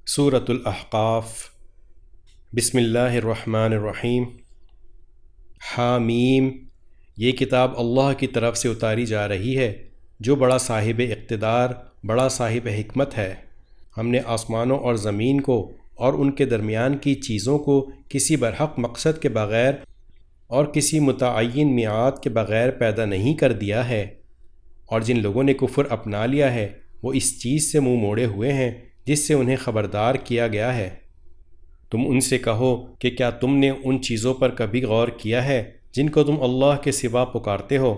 سورۃ الاحقاف۔ بسم اللہ الرحمن الرحیم۔ حامیم، یہ کتاب اللہ کی طرف سے اتاری جا رہی ہے جو بڑا صاحب اقتدار، بڑا صاحب حکمت ہے۔ ہم نے آسمانوں اور زمین کو اور ان کے درمیان کی چیزوں کو کسی برحق مقصد کے بغیر اور کسی متعین میعاد کے بغیر پیدا نہیں کر دیا ہے، اور جن لوگوں نے کفر اپنا لیا ہے وہ اس چیز سے منہ موڑے ہوئے ہیں جس سے انہیں خبردار کیا گیا ہے۔ تم ان سے کہو کہ کیا تم نے ان چیزوں پر کبھی غور کیا ہے جن کو تم اللہ کے سوا پکارتے ہو؟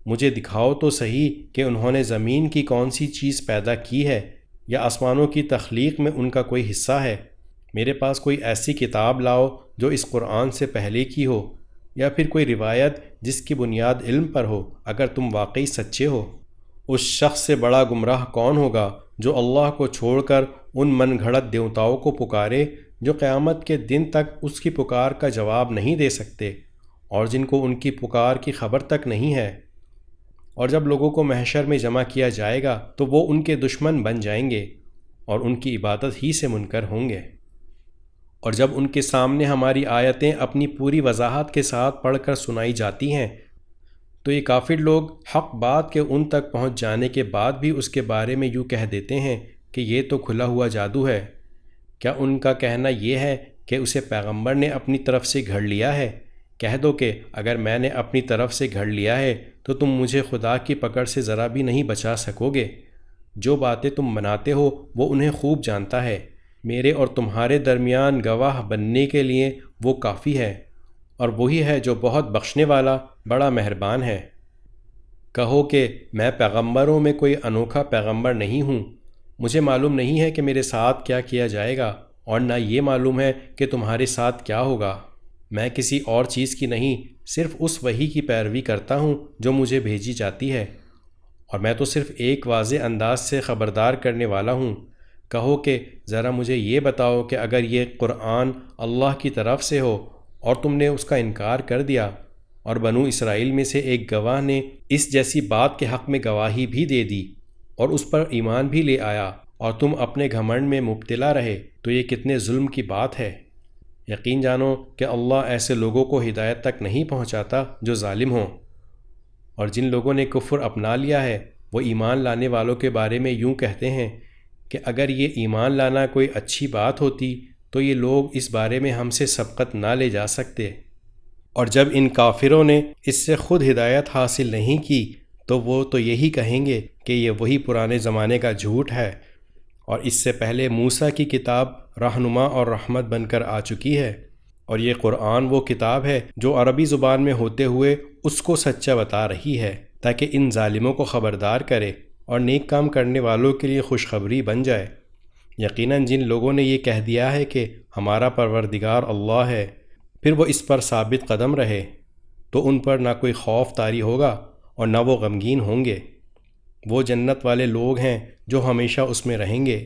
مجھے دکھاؤ تو صحیح کہ انہوں نے زمین کی کون سی چیز پیدا کی ہے یا آسمانوں کی تخلیق میں ان کا کوئی حصہ ہے۔ میرے پاس کوئی ایسی کتاب لاؤ جو اس قرآن سے پہلے کی ہو، یا پھر کوئی روایت جس کی بنیاد علم پر ہو، اگر تم واقعی سچے ہو۔ اس شخص سے بڑا گمراہ کون ہوگا جو اللہ کو چھوڑ کر ان من گھڑت دیوتاؤں کو پکارے جو قیامت کے دن تک اس کی پکار کا جواب نہیں دے سکتے، اور جن کو ان کی پکار کی خبر تک نہیں ہے۔ اور جب لوگوں کو محشر میں جمع کیا جائے گا تو وہ ان کے دشمن بن جائیں گے اور ان کی عبادت ہی سے منکر ہوں گے۔ اور جب ان کے سامنے ہماری آیتیں اپنی پوری وضاحت کے ساتھ پڑھ کر سنائی جاتی ہیں تو یہ کافر لوگ حق بات کے ان تک پہنچ جانے کے بعد بھی اس کے بارے میں یوں کہہ دیتے ہیں کہ یہ تو کھلا ہوا جادو ہے۔ کیا ان کا کہنا یہ ہے کہ اسے پیغمبر نے اپنی طرف سے گھڑ لیا ہے؟ کہہ دو کہ اگر میں نے اپنی طرف سے گھڑ لیا ہے تو تم مجھے خدا کی پکڑ سے ذرا بھی نہیں بچا سکو گے۔ جو باتیں تم بناتے ہو وہ انہیں خوب جانتا ہے۔ میرے اور تمہارے درمیان گواہ بننے کے لیے وہ کافی ہے، اور وہی ہے جو بہت بخشنے والا، بڑا مہربان ہے۔ کہو کہ میں پیغمبروں میں کوئی انوکھا پیغمبر نہیں ہوں۔ مجھے معلوم نہیں ہے کہ میرے ساتھ کیا کیا جائے گا، اور نہ یہ معلوم ہے کہ تمہارے ساتھ کیا ہوگا۔ میں کسی اور چیز کی نہیں، صرف اس وحی کی پیروی کرتا ہوں جو مجھے بھیجی جاتی ہے، اور میں تو صرف ایک واضح انداز سے خبردار کرنے والا ہوں۔ کہو کہ ذرا مجھے یہ بتاؤ کہ اگر یہ قرآن اللہ کی طرف سے ہو اور تم نے اس کا انکار کر دیا، اور بنو اسرائیل میں سے ایک گواہ نے اس جیسی بات کے حق میں گواہی بھی دے دی اور اس پر ایمان بھی لے آیا، اور تم اپنے گھمنڈ میں مبتلا رہے، تو یہ کتنے ظلم کی بات ہے۔ یقین جانو کہ اللہ ایسے لوگوں کو ہدایت تک نہیں پہنچاتا جو ظالم ہوں۔ اور جن لوگوں نے کفر اپنا لیا ہے وہ ایمان لانے والوں کے بارے میں یوں کہتے ہیں کہ اگر یہ ایمان لانا کوئی اچھی بات ہوتی تو یہ لوگ اس بارے میں ہم سے سبقت نہ لے جا سکتے۔ اور جب ان کافروں نے اس سے خود ہدایت حاصل نہیں کی تو وہ تو یہی کہیں گے کہ یہ وہی پرانے زمانے کا جھوٹ ہے، اور اس سے پہلے موسیٰ کی کتاب رہنما اور رحمت بن کر آ چکی ہے، اور یہ قرآن وہ کتاب ہے جو عربی زبان میں ہوتے ہوئے اس کو سچا بتا رہی ہے تاکہ ان ظالموں کو خبردار کرے اور نیک کام کرنے والوں کے لیے خوشخبری بن جائے۔ یقیناً جن لوگوں نے یہ کہہ دیا ہے کہ ہمارا پروردگار اللہ ہے، پھر وہ اس پر ثابت قدم رہے، تو ان پر نہ کوئی خوف طاری ہوگا اور نہ وہ غمگین ہوں گے۔ وہ جنت والے لوگ ہیں جو ہمیشہ اس میں رہیں گے۔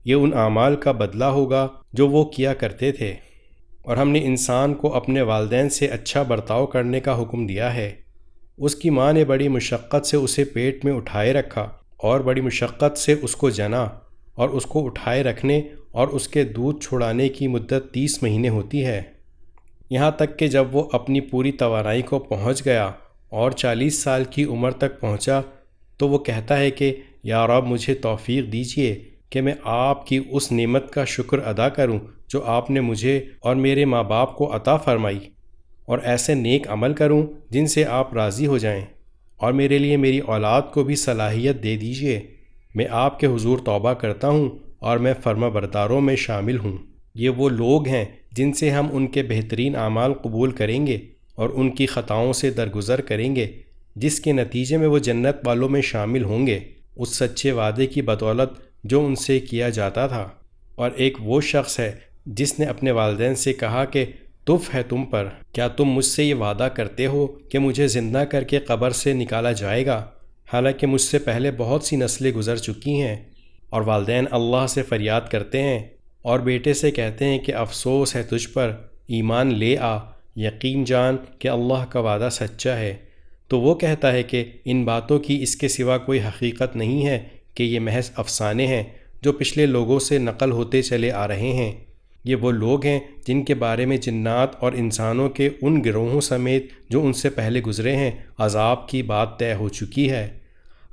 یہ ان اعمال کا بدلہ ہوگا جو وہ کیا کرتے تھے۔ اور ہم نے انسان کو اپنے والدین سے اچھا برتاؤ کرنے کا حکم دیا ہے۔ اس کی ماں نے بڑی مشقت سے اسے پیٹ میں اٹھائے رکھا، اور بڑی مشقت سے اس کو جنا، اور اس کو اٹھائے رکھنے اور اس کے دودھ چھڑانے کی مدت 30 مہینے ہوتی ہے، یہاں تک کہ جب وہ اپنی پوری توانائی کو پہنچ گیا اور 40 سال کی عمر تک پہنچا تو وہ کہتا ہے کہ یا رب مجھے توفیق دیجیے کہ میں آپ کی اس نعمت کا شکر ادا کروں جو آپ نے مجھے اور میرے ماں باپ کو عطا فرمائی، اور ایسے نیک عمل کروں جن سے آپ راضی ہو جائیں، اور میرے لیے میری اولاد کو بھی صلاحیت دے دیجیے۔ میں آپ کے حضور توبہ کرتا ہوں اور میں فرما برداروں میں شامل ہوں۔ یہ وہ لوگ ہیں جن سے ہم ان کے بہترین اعمال قبول کریں گے اور ان کی خطاؤں سے درگزر کریں گے، جس کے نتیجے میں وہ جنت والوں میں شامل ہوں گے اس سچے وعدے کی بدولت جو ان سے کیا جاتا تھا۔ اور ایک وہ شخص ہے جس نے اپنے والدین سے کہا کہ تف ہے تم پر، کیا تم مجھ سے یہ وعدہ کرتے ہو کہ مجھے زندہ کر کے قبر سے نکالا جائے گا، حالانکہ مجھ سے پہلے بہت سی نسلیں گزر چکی ہیں۔ اور والدین اللہ سے فریاد کرتے ہیں اور بیٹے سے کہتے ہیں کہ افسوس ہے تجھ پر، ایمان لے آ، یقین جان کہ اللہ کا وعدہ سچا ہے۔ تو وہ کہتا ہے کہ ان باتوں کی اس کے سوا کوئی حقیقت نہیں ہے، کہ یہ محض افسانے ہیں، جو پچھلے لوگوں سے نقل ہوتے چلے آ رہے ہیں۔ یہ وہ لوگ ہیں جن کے بارے میں جنات اور انسانوں کے ان گروہوں سمیت جو ان سے پہلے گزرے ہیں عذاب کی بات طے ہو چکی ہے۔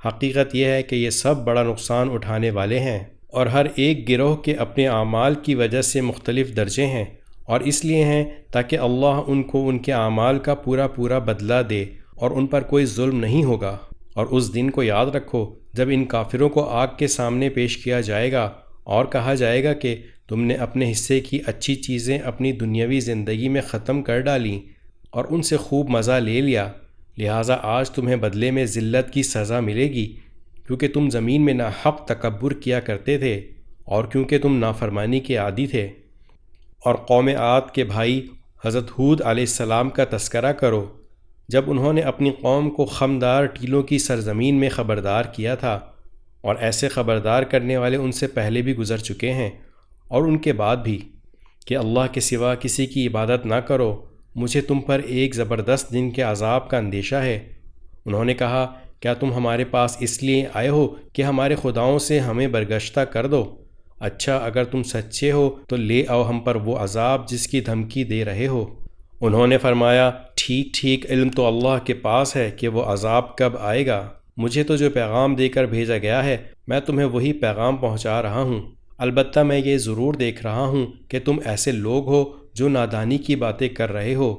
حقیقت یہ ہے کہ یہ سب بڑا نقصان اٹھانے والے ہیں، اور ہر ایک گروہ کے اپنے اعمال کی وجہ سے مختلف درجے ہیں، اور اس لیے ہیں تاکہ اللہ ان کو ان کے اعمال کا پورا بدلہ دے، اور ان پر کوئی ظلم نہیں ہوگا۔ اور اس دن کو یاد رکھو جب ان کافروں کو آگ کے سامنے پیش کیا جائے گا اور کہا جائے گا کہ تم نے اپنے حصے کی اچھی چیزیں اپنی دنیاوی زندگی میں ختم کر ڈالیں اور ان سے خوب مزہ لے لیا، لہٰذا آج تمہیں بدلے میں ذلت کی سزا ملے گی، کیونکہ تم زمین میں ناحق تکبر کیا کرتے تھے اور کیونکہ تم نافرمانی کے عادی تھے۔ اور قوم عاد کے بھائی حضرت ہود علیہ السلام کا تذکرہ کرو، جب انہوں نے اپنی قوم کو خمدار ٹیلوں کی سرزمین میں خبردار کیا تھا، اور ایسے خبردار کرنے والے ان سے پہلے بھی گزر چکے ہیں اور ان کے بعد بھی، کہ اللہ کے سوا کسی کی عبادت نہ کرو، مجھے تم پر ایک زبردست دن کے عذاب کا اندیشہ ہے۔ انہوں نے کہا، کیا تم ہمارے پاس اس لیے آئے ہو کہ ہمارے خداؤں سے ہمیں برگشتہ کر دو؟ اچھا، اگر تم سچے ہو تو لے آؤ ہم پر وہ عذاب جس کی دھمکی دے رہے ہو۔ انہوں نے فرمایا، ٹھیک علم تو اللہ کے پاس ہے کہ وہ عذاب کب آئے گا، مجھے تو جو پیغام دے کر بھیجا گیا ہے میں تمہیں وہی پیغام پہنچا رہا ہوں۔ البتہ میں یہ ضرور دیکھ رہا ہوں کہ تم ایسے لوگ ہو جو نادانی کی باتیں کر رہے ہو۔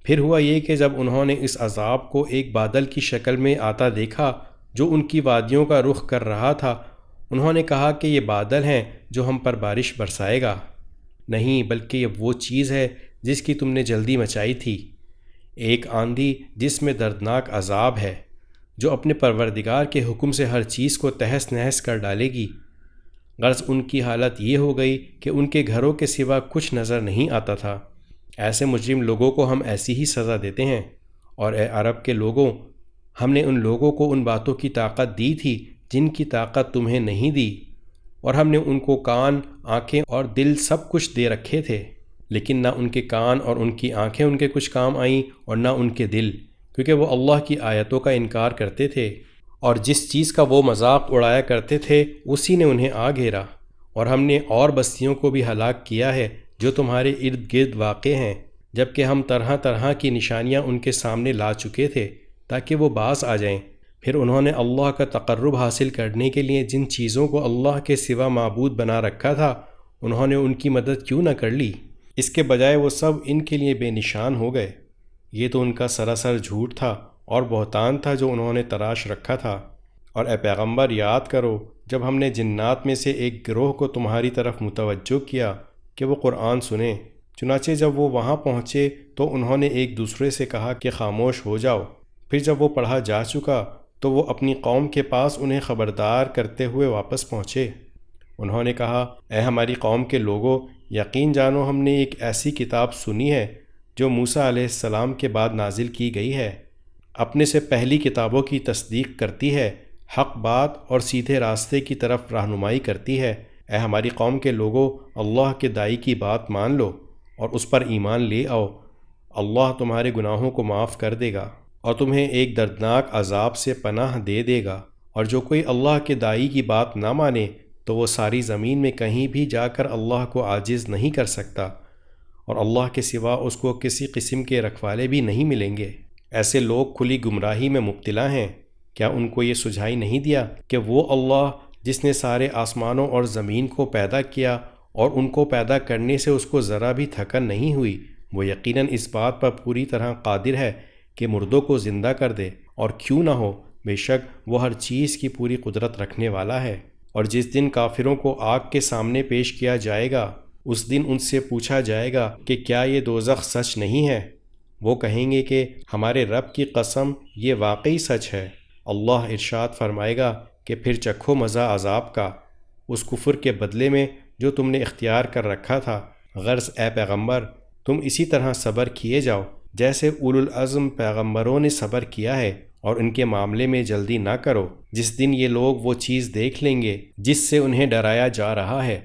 پھر ہوا یہ کہ جب انہوں نے اس عذاب کو ایک بادل کی شکل میں آتا دیکھا جو ان کی وادیوں کا رخ کر رہا تھا، انہوں نے کہا کہ یہ بادل ہیں جو ہم پر بارش برسائے گا۔ نہیں، بلکہ یہ وہ چیز ہے جس کی تم نے جلدی مچائی تھی، ایک آندھی جس میں دردناک عذاب ہے، جو اپنے پروردگار کے حکم سے ہر چیز کو تہس نہس کر ڈالے گی۔ غرض ان کی حالت یہ ہو گئی کہ ان کے گھروں کے سوا کچھ نظر نہیں آتا تھا۔ ایسے مجرم لوگوں کو ہم ایسی ہی سزا دیتے ہیں۔ اور اے عرب کے لوگوں، ہم نے ان لوگوں کو ان باتوں کی طاقت دی تھی جن کی طاقت تمہیں نہیں دی، اور ہم نے ان کو کان، آنکھیں اور دل سب کچھ دے رکھے تھے، لیکن نہ ان کے کان اور ان کی آنکھیں ان کے کچھ کام آئیں اور نہ ان کے دل، کیونکہ وہ اللہ کی آیتوں کا انکار کرتے تھے، اور جس چیز کا وہ مذاق اڑایا کرتے تھے اسی نے انہیں آ گھیرا۔ اور ہم نے اور بستیوں کو بھی ہلاک کیا ہے جو تمہارے ارد گرد واقع ہیں، جبکہ ہم طرح طرح کی نشانیاں ان کے سامنے لا چکے تھے تاکہ وہ باز آ جائیں۔ پھر انہوں نے اللہ کا تقرب حاصل کرنے کے لیے جن چیزوں کو اللہ کے سوا معبود بنا رکھا تھا، انہوں نے ان کی مدد کیوں نہ کر لی؟ اس کے بجائے وہ سب ان کے لیے بے نشان ہو گئے۔ یہ تو ان کا سراسر جھوٹ تھا اور بہتان تھا جو انہوں نے تراش رکھا تھا۔ اور اے پیغمبر، یاد کرو جب ہم نے جنات میں سے ایک گروہ کو تمہاری طرف متوجہ کیا کہ وہ قرآن سنیں، چنانچہ جب وہ وہاں پہنچے تو انہوں نے ایک دوسرے سے کہا کہ خاموش ہو جاؤ۔ پھر جب وہ پڑھا جا چکا تو وہ اپنی قوم کے پاس انہیں خبردار کرتے ہوئے واپس پہنچے۔ انہوں نے کہا، اے ہماری قوم کے لوگوں، یقین جانو ہم نے ایک ایسی کتاب سنی ہے جو موسیٰ علیہ السلام کے بعد نازل کی گئی ہے، اپنے سے پہلی کتابوں کی تصدیق کرتی ہے، حق بات اور سیدھے راستے کی طرف رہنمائی کرتی ہے۔ اے ہماری قوم کے لوگوں، اللہ کے داعی کی بات مان لو اور اس پر ایمان لے آؤ، اللہ تمہارے گناہوں کو معاف کر دے گا اور تمہیں ایک دردناک عذاب سے پناہ دے دے گا۔ اور جو کوئی اللہ کے داعی کی بات نہ مانے تو وہ ساری زمین میں کہیں بھی جا کر اللہ کو عاجز نہیں کر سکتا، اور اللہ کے سوا اس کو کسی قسم کے رکھوالے بھی نہیں ملیں گے۔ ایسے لوگ کھلی گمراہی میں مبتلا ہیں۔ کیا ان کو یہ سجھائی نہیں دیا کہ وہ اللہ جس نے سارے آسمانوں اور زمین کو پیدا کیا اور ان کو پیدا کرنے سے اس کو ذرا بھی تھکن نہیں ہوئی، وہ یقیناً اس بات پر پوری طرح قادر ہے کہ مردوں کو زندہ کر دے؟ اور کیوں نہ ہو، بے شک وہ ہر چیز کی پوری قدرت رکھنے والا ہے۔ اور جس دن کافروں کو آگ کے سامنے پیش کیا جائے گا، اس دن ان سے پوچھا جائے گا کہ کیا یہ دوزخ سچ نہیں ہے؟ وہ کہیں گے کہ ہمارے رب کی قسم یہ واقعی سچ ہے۔ اللہ ارشاد فرمائے گا کہ پھر چکھو مزہ عذاب کا، اس کفر کے بدلے میں جو تم نے اختیار کر رکھا تھا۔ غرض اے پیغمبر، تم اسی طرح صبر کیے جاؤ جیسے اولو العزم پیغمبروں نے صبر کیا ہے، اور ان کے معاملے میں جلدی نہ کرو۔ جس دن یہ لوگ وہ چیز دیکھ لیں گے جس سے انہیں ڈرایا جا رہا ہے،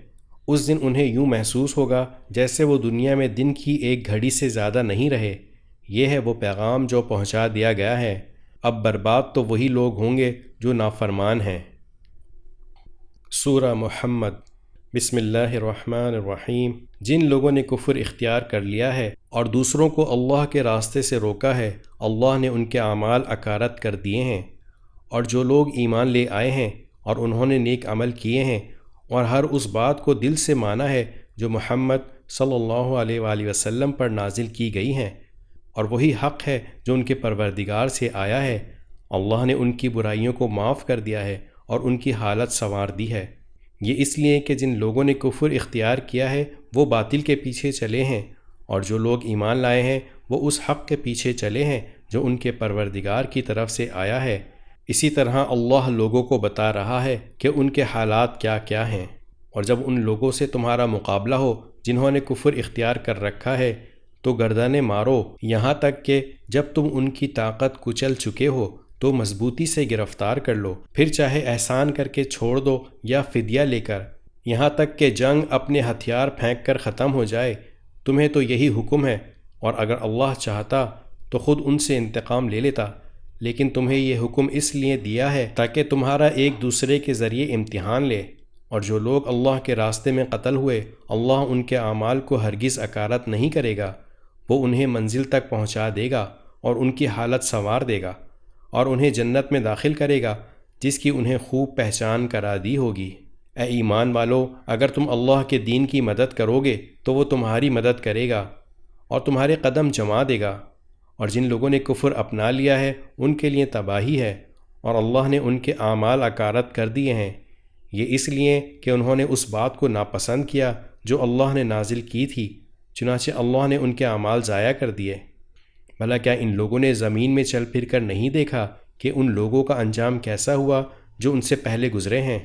اس دن انہیں یوں محسوس ہوگا جیسے وہ دنیا میں دن کی ایک گھڑی سے زیادہ نہیں رہے۔ یہ ہے وہ پیغام جو پہنچا دیا گیا ہے۔ اب برباد تو وہی لوگ ہوں گے جو نافرمان ہیں۔ سورہ محمد۔ بسم اللہ الرحمن الرحیم۔ جن لوگوں نے کفر اختیار کر لیا ہے اور دوسروں کو اللہ کے راستے سے روکا ہے، اللہ نے ان کے اعمال اکارت کر دیے ہیں۔ اور جو لوگ ایمان لے آئے ہیں اور انہوں نے نیک عمل کیے ہیں اور ہر اس بات کو دل سے مانا ہے جو محمد صلی اللہ علیہ وآلہ وسلم پر نازل کی گئی ہیں، اور وہی حق ہے جو ان کے پروردگار سے آیا ہے، اللہ نے ان کی برائیوں کو معاف کر دیا ہے اور ان کی حالت سنوار دی ہے۔ یہ اس لیے کہ جن لوگوں نے کفر اختیار کیا ہے وہ باطل کے پیچھے چلے ہیں، اور جو لوگ ایمان لائے ہیں وہ اس حق کے پیچھے چلے ہیں جو ان کے پروردگار کی طرف سے آیا ہے۔ اسی طرح اللہ لوگوں کو بتا رہا ہے کہ ان کے حالات کیا کیا ہیں، اور جب ان لوگوں سے تمہارا مقابلہ ہو جنہوں نے کفر اختیار کر رکھا ہے تو گردنیں مارو، یہاں تک کہ جب تم ان کی طاقت کچل چکے ہو تو مضبوطی سے گرفتار کر لو، پھر چاہے احسان کر کے چھوڑ دو یا فدیہ لے کر، یہاں تک کہ جنگ اپنے ہتھیار پھینک کر ختم ہو جائے۔ تمہیں تو یہی حکم ہے، اور اگر اللہ چاہتا تو خود ان سے انتقام لے لیتا، لیکن تمہیں یہ حکم اس لیے دیا ہے تاکہ تمہارا ایک دوسرے کے ذریعے امتحان لے، اور جو لوگ اللہ کے راستے میں قتل ہوئے اللہ ان کے اعمال کو ہرگز اکارت نہیں کرے گا، وہ انہیں منزل تک پہنچا دے گا اور ان کی حالت سنوار دے گا، اور انہیں جنت میں داخل کرے گا جس کی انہیں خوب پہچان کرا دی ہوگی۔ اے ایمان والو، اگر تم اللہ کے دین کی مدد کرو گے تو وہ تمہاری مدد کرے گا اور تمہارے قدم جما دے گا، اور جن لوگوں نے کفر اپنا لیا ہے ان کے لیے تباہی ہے، اور اللہ نے ان کے اعمال اکارت کر دیے ہیں، یہ اس لیے کہ انہوں نے اس بات کو ناپسند کیا جو اللہ نے نازل کی تھی، چنانچہ اللہ نے ان کے اعمال ضائع کر دیے۔ بھلا کیا ان لوگوں نے زمین میں چل پھر کر نہیں دیکھا کہ ان لوگوں کا انجام کیسا ہوا جو ان سے پہلے گزرے ہیں؟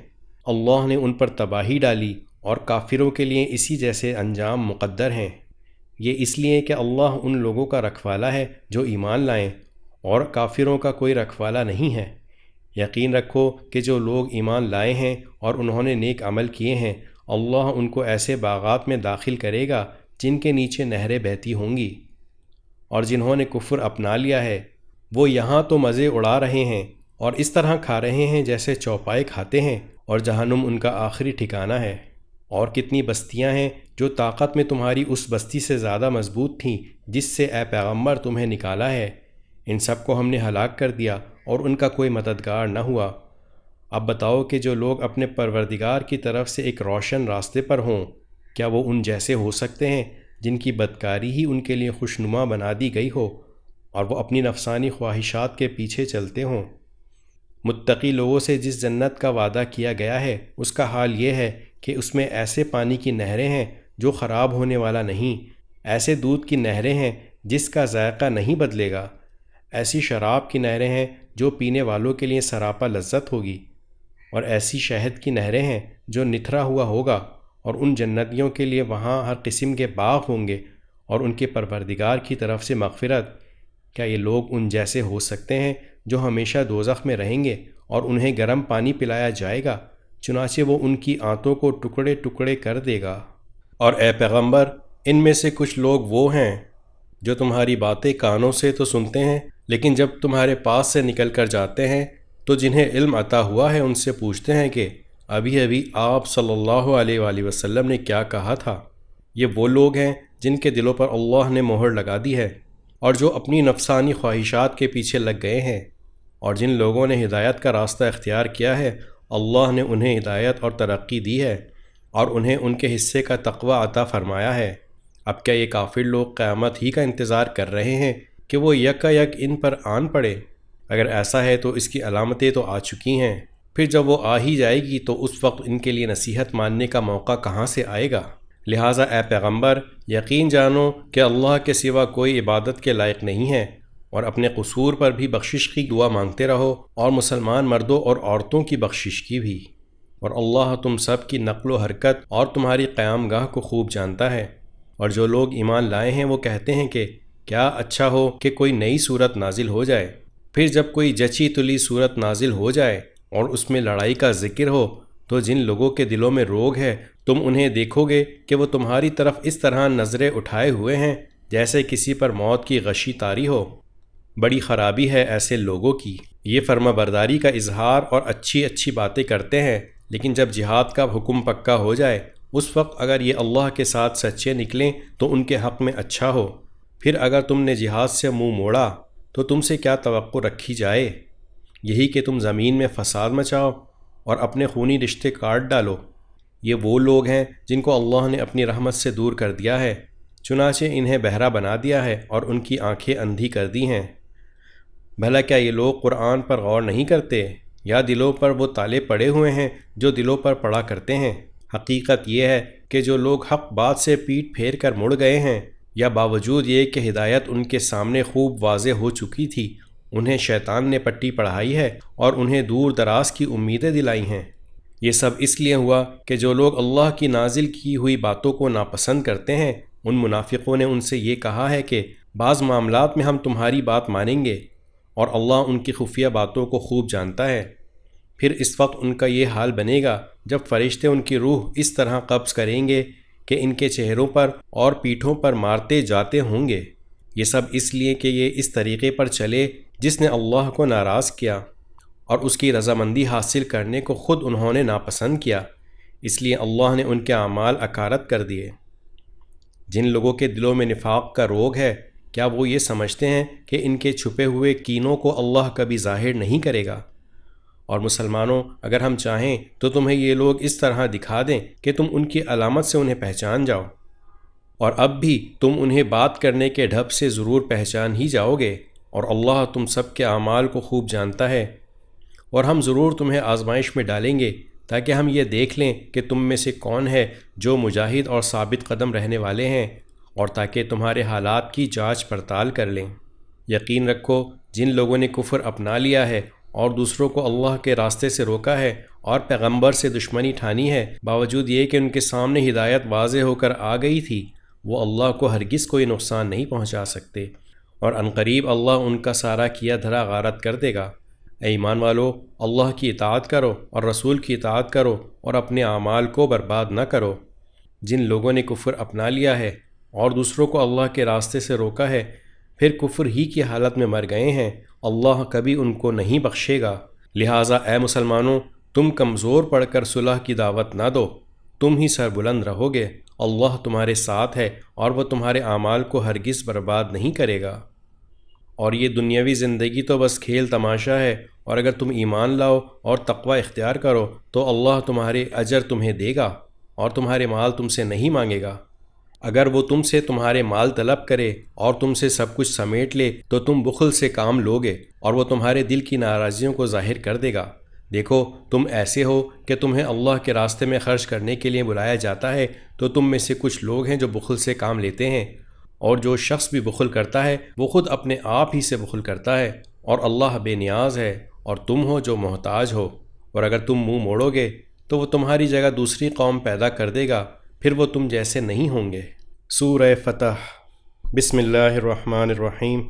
اللہ نے ان پر تباہی ڈالی، اور کافروں کے لیے اسی جیسے انجام مقدر ہیں۔ یہ اس لیے کہ اللہ ان لوگوں کا رکھوالا ہے جو ایمان لائیں، اور کافروں کا کوئی رکھوالا نہیں ہے۔ یقین رکھو کہ جو لوگ ایمان لائے ہیں اور انہوں نے نیک عمل کیے ہیں، اللہ ان کو ایسے باغات میں داخل کرے گا جن کے نیچے نہریں بہتی ہوں گی۔ اور جنہوں نے کفر اپنا لیا ہے وہ یہاں تو مزے اڑا رہے ہیں اور اس طرح کھا رہے ہیں جیسے چوپائے کھاتے ہیں، اور جہنم ان کا آخری ٹھکانہ ہے۔ اور کتنی بستیاں ہیں جو طاقت میں تمہاری اس بستی سے زیادہ مضبوط تھیں جس سے اے پیغمبر تمہیں نکالا ہے، ان سب کو ہم نے ہلاک کر دیا اور ان کا کوئی مددگار نہ ہوا۔ اب بتاؤ کہ جو لوگ اپنے پروردگار کی طرف سے ایک روشن راستے پر ہوں، کیا وہ ان جیسے ہو سکتے ہیں جن کی بدکاری ہی ان کے لیے خوشنما بنا دی گئی ہو اور وہ اپنی نفسانی خواہشات کے پیچھے چلتے ہوں؟ متقی لوگوں سے جس جنت کا وعدہ کیا گیا ہے اس کا حال یہ ہے کہ اس میں ایسے پانی کی نہریں ہیں جو خراب ہونے والا نہیں، ایسے دودھ کی نہریں ہیں جس کا ذائقہ نہیں بدلے گا، ایسی شراب کی نہریں ہیں جو پینے والوں کے لیے سراپا لذت ہوگی، اور ایسی شہد کی نہریں ہیں جو نتھرا ہوا ہوگا، اور ان جنتیوں کے لیے وہاں ہر قسم کے باغ ہوں گے اور ان کے پروردگار کی طرف سے مغفرت۔ کیا یہ لوگ ان جیسے ہو سکتے ہیں جو ہمیشہ دوزخ میں رہیں گے اور انہیں گرم پانی پلایا جائے گا، چنانچہ وہ ان کی آنتوں کو ٹکڑے ٹکڑے کر دے گا؟ اور اے پیغمبر، ان میں سے کچھ لوگ وہ ہیں جو تمہاری باتیں کانوں سے تو سنتے ہیں، لیکن جب تمہارے پاس سے نکل کر جاتے ہیں تو جنہیں علم عطا ہوا ہے ان سے پوچھتے ہیں کہ ابھی آپ صلی اللہ علیہ وآلہ وسلم نے کیا کہا تھا۔ یہ وہ لوگ ہیں جن کے دلوں پر اللہ نے مہر لگا دی ہے، اور جو اپنی نفسانی خواہشات کے پیچھے لگ گئے ہیں، اور جن لوگوں نے ہدایت کا راستہ اختیار کیا ہے اللہ نے انہیں ہدایت اور ترقی دی ہے، اور انہیں ان کے حصے کا تقوی عطا فرمایا ہے۔ اب کیا یہ کافر لوگ قیامت ہی کا انتظار کر رہے ہیں کہ وہ یکا یک ان پر آن پڑے؟ اگر ایسا ہے تو اس کی علامتیں تو آ چکی ہیں، پھر جب وہ آ ہی جائے گی تو اس وقت ان کے لیے نصیحت ماننے کا موقع کہاں سے آئے گا؟ لہٰذا اے پیغمبر، یقین جانو کہ اللہ کے سوا کوئی عبادت کے لائق نہیں ہے، اور اپنے قصور پر بھی بخشش کی دعا مانگتے رہو، اور مسلمان مردوں اور عورتوں کی بخشش کی بھی، اور اللہ تم سب کی نقل و حرکت اور تمہاری قیام گاہ کو خوب جانتا ہے۔ اور جو لوگ ایمان لائے ہیں وہ کہتے ہیں کہ کیا اچھا ہو کہ کوئی نئی صورت نازل ہو جائے، پھر جب کوئی جچی تلی صورت نازل ہو جائے اور اس میں لڑائی کا ذکر ہو تو جن لوگوں کے دلوں میں روگ ہے تم انہیں دیکھو گے کہ وہ تمہاری طرف اس طرح نظریں اٹھائے ہوئے ہیں جیسے کسی پر موت کی غشی طاری ہو۔ بڑی خرابی ہے ایسے لوگوں کی، یہ فرما برداری کا اظہار اور اچھی اچھی باتیں کرتے ہیں لیکن جب جہاد کا حکم پکا ہو جائے اس وقت اگر یہ اللہ کے ساتھ سچے نکلیں تو ان کے حق میں اچھا ہو، پھر اگر تم نے جہاد سے منہ موڑا تو تم سے کیا توقع رکھی جائے؟ یہی کہ تم زمین میں فساد مچاؤ اور اپنے خونی رشتے کاٹ ڈالو۔ یہ وہ لوگ ہیں جن کو اللہ نے اپنی رحمت سے دور کر دیا ہے، چنانچہ انہیں بہرا بنا دیا ہے اور ان کی آنکھیں اندھی کر دی ہیں۔ بھلا کیا یہ لوگ قرآن پر غور نہیں کرتے، یا دلوں پر وہ تالے پڑے ہوئے ہیں جو دلوں پر پڑا کرتے ہیں؟ حقیقت یہ ہے کہ جو لوگ حق بات سے پیٹ پھیر کر مڑ گئے ہیں، یا باوجود یہ کہ ہدایت ان کے سامنے خوب واضح ہو چکی تھی، انہیں شیطان نے پٹی پڑھائی ہے اور انہیں دور دراز کی امیدیں دلائی ہیں۔ یہ سب اس لیے ہوا کہ جو لوگ اللہ کی نازل کی ہوئی باتوں کو ناپسند کرتے ہیں، ان منافقوں نے ان سے یہ کہا ہے کہ بعض معاملات میں ہم تمہاری بات مانیں گے، اور اللہ ان کی خفیہ باتوں کو خوب جانتا ہے۔ پھر اس وقت ان کا یہ حال بنے گا جب فرشتے ان کی روح اس طرح قبض کریں گے کہ ان کے چہروں پر اور پیٹھوں پر مارتے جاتے ہوں گے۔ یہ سب اس لیے کہ یہ اس طریقے پر چلے جس نے اللہ کو ناراض کیا، اور اس کی رضامندی حاصل کرنے کو خود انہوں نے ناپسند کیا، اس لیے اللہ نے ان کے اعمال اکارت کر دیے۔ جن لوگوں کے دلوں میں نفاق کا روگ ہے، کیا وہ یہ سمجھتے ہیں کہ ان کے چھپے ہوئے کینوں کو اللہ کبھی ظاہر نہیں کرے گا؟ اور مسلمانوں، اگر ہم چاہیں تو تمہیں یہ لوگ اس طرح دکھا دیں کہ تم ان کی علامت سے انہیں پہچان جاؤ، اور اب بھی تم انہیں بات کرنے کے ڈھب سے ضرور پہچان ہی جاؤ گے، اور اللہ تم سب کے اعمال کو خوب جانتا ہے۔ اور ہم ضرور تمہیں آزمائش میں ڈالیں گے تاکہ ہم یہ دیکھ لیں کہ تم میں سے کون ہے جو مجاہد اور ثابت قدم رہنے والے ہیں، اور تاکہ تمہارے حالات کی جانچ پڑتال کر لیں۔ یقین رکھو، جن لوگوں نے کفر اپنا لیا ہے اور دوسروں کو اللہ کے راستے سے روکا ہے اور پیغمبر سے دشمنی ٹھانی ہے، باوجود یہ کہ ان کے سامنے ہدایت واضح ہو کر آ گئی تھی، وہ اللہ کو ہرگز کوئی نقصان نہیں پہنچا سکتے، اور عنقریب اللہ ان کا سارا کیا دھرا غارت کر دے گا۔ اے ایمان والو، اللہ کی اطاعت کرو اور رسول کی اطاعت کرو، اور اپنے اعمال کو برباد نہ کرو۔ جن لوگوں نے کفر اپنا لیا ہے اور دوسروں کو اللہ کے راستے سے روکا ہے، پھر کفر ہی کی حالت میں مر گئے ہیں، اللہ کبھی ان کو نہیں بخشے گا۔ لہٰذا اے مسلمانوں، تم کمزور پڑ کر صلح کی دعوت نہ دو، تم ہی سربلند رہو گے، اللہ تمہارے ساتھ ہے اور وہ تمہارے اعمال کو ہرگز برباد نہیں کرے گا۔ اور یہ دنیاوی زندگی تو بس کھیل تماشا ہے، اور اگر تم ایمان لاؤ اور تقوی اختیار کرو تو اللہ تمہارے اجر تمہیں دے گا اور تمہارے مال تم سے نہیں مانگے گا۔ اگر وہ تم سے تمہارے مال طلب کرے اور تم سے سب کچھ سمیٹ لے تو تم بخل سے کام لوگے، اور وہ تمہارے دل کی ناراضیوں کو ظاہر کر دے گا۔ دیکھو، تم ایسے ہو کہ تمہیں اللہ کے راستے میں خرچ کرنے کے لیے بلایا جاتا ہے، تو تم میں سے کچھ لوگ ہیں جو بخل سے کام لیتے ہیں، اور جو شخص بھی بخل کرتا ہے وہ خود اپنے آپ ہی سے بخل کرتا ہے، اور اللہ بے نیاز ہے اور تم ہو جو محتاج ہو۔ اور اگر تم منہ موڑو گے تو وہ تمہاری جگہ دوسری قوم پیدا کر دے گا، پھر وہ تم جیسے نہیں ہوں گے۔ سورہ فتح۔ بسم اللہ الرحمن الرحیم۔